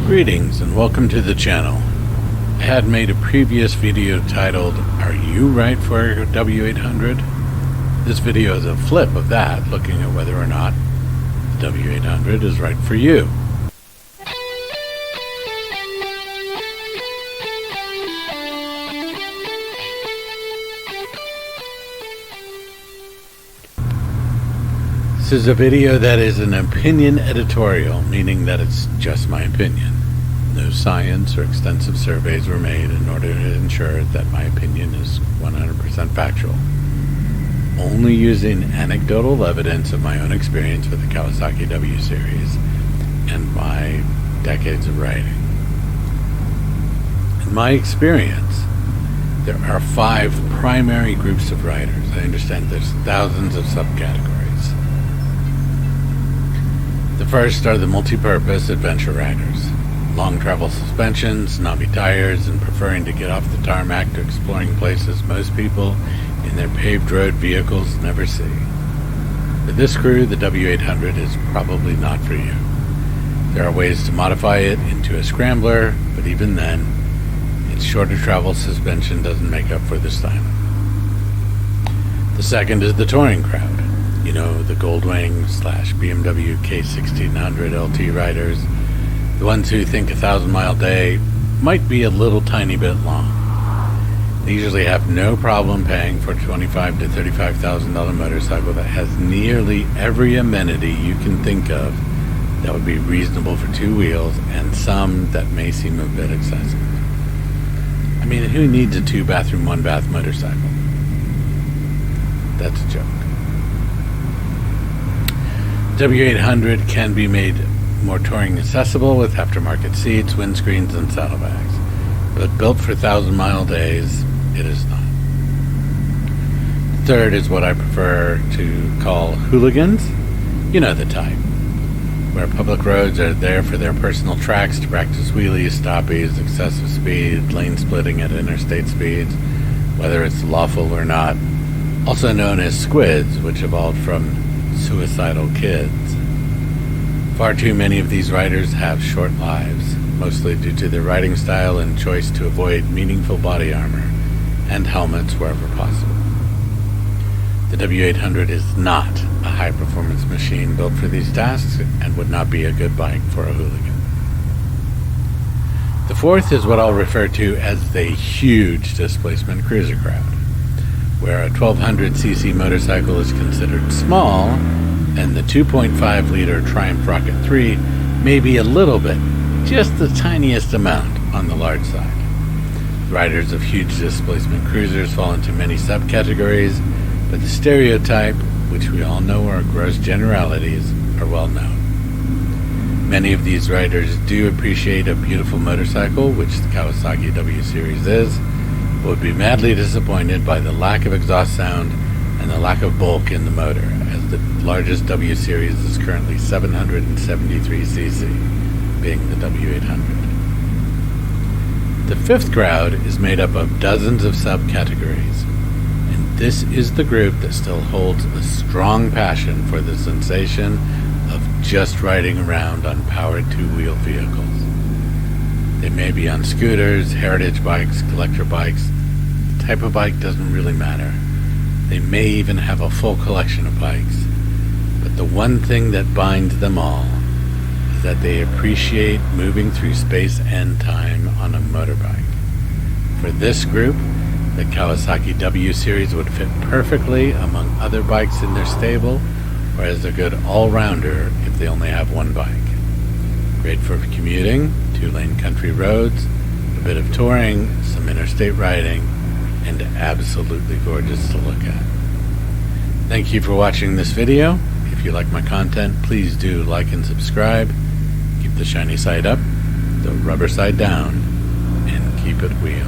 Greetings and welcome to the channel. I had made a previous video titled, Are You Right for a W800? This video is a flip of that, looking at whether or not the W800 is right for you. This is a video that is an opinion editorial, meaning that it's just my opinion. No science or extensive surveys were made in order to ensure that my opinion is 100% factual. Only using anecdotal evidence of my own experience with the Kawasaki W Series and my decades of riding. In my experience, there are 5 primary groups of riders. I understand there's thousands of subcategories. The first are the multi-purpose adventure riders. Long travel suspensions, knobby tires, and preferring to get off the tarmac to exploring places most people in their paved road vehicles never see. For this crew, the W800 is probably not for you. There are ways to modify it into a scrambler, but even then, its shorter travel suspension doesn't make up for the styling. The second is the touring crowd. You know, the Goldwing / BMW K1600 LT riders, the ones who think 1,000-mile day might be a little tiny bit long. They usually have no problem paying for a $25,000 to $35,000 motorcycle that has nearly every amenity you can think of that would be reasonable for 2 wheels, and some that may seem a bit excessive. I mean, who needs a 2-bathroom, 1-bath motorcycle? That's a joke. W800 can be made more touring accessible with aftermarket seats, windscreens, and saddlebags. But built for 1,000-mile days, it is not. Third is what I prefer to call hooligans. You know the type, where public roads are there for their personal tracks to practice wheelies, stoppies, excessive speed, lane splitting at interstate speeds, whether it's lawful or not. Also known as squids, which evolved from suicidal kids. Far too many of these riders have short lives, mostly due to their riding style and choice to avoid meaningful body armor and helmets wherever possible. The W800 is not a high-performance machine built for these tasks and would not be a good bike for a hooligan. The fourth is what I'll refer to as the huge displacement cruiser crowd, where a 1200cc motorcycle is considered small and the 2.5-liter Triumph Rocket 3 may be a little bit, just the tiniest amount, on the large side. Riders of huge displacement cruisers fall into many subcategories, but the stereotype, which we all know are gross generalities, are well known. Many of these riders do appreciate a beautiful motorcycle, which the Kawasaki W Series is, but would be madly disappointed by the lack of exhaust sound and the lack of bulk in the motor, as the largest W Series is currently 773cc, being the W800. The fifth crowd is made up of dozens of subcategories, and this is the group that still holds a strong passion for the sensation of just riding around on powered 2-wheel vehicles. They may be on scooters, heritage bikes, collector bikes. The type of bike doesn't really matter. They may even have a full collection of bikes. But the one thing that binds them all is that they appreciate moving through space and time on a motorbike. For this group, the Kawasaki W Series would fit perfectly among other bikes in their stable, or as a good all-rounder if they only have one bike. Great for commuting, 2-lane country roads, a bit of touring, some interstate riding, and absolutely gorgeous to look at. Thank you for watching this video. If you like my content, please do like and subscribe. Keep the shiny side up, the rubber side down, and keep it wheel.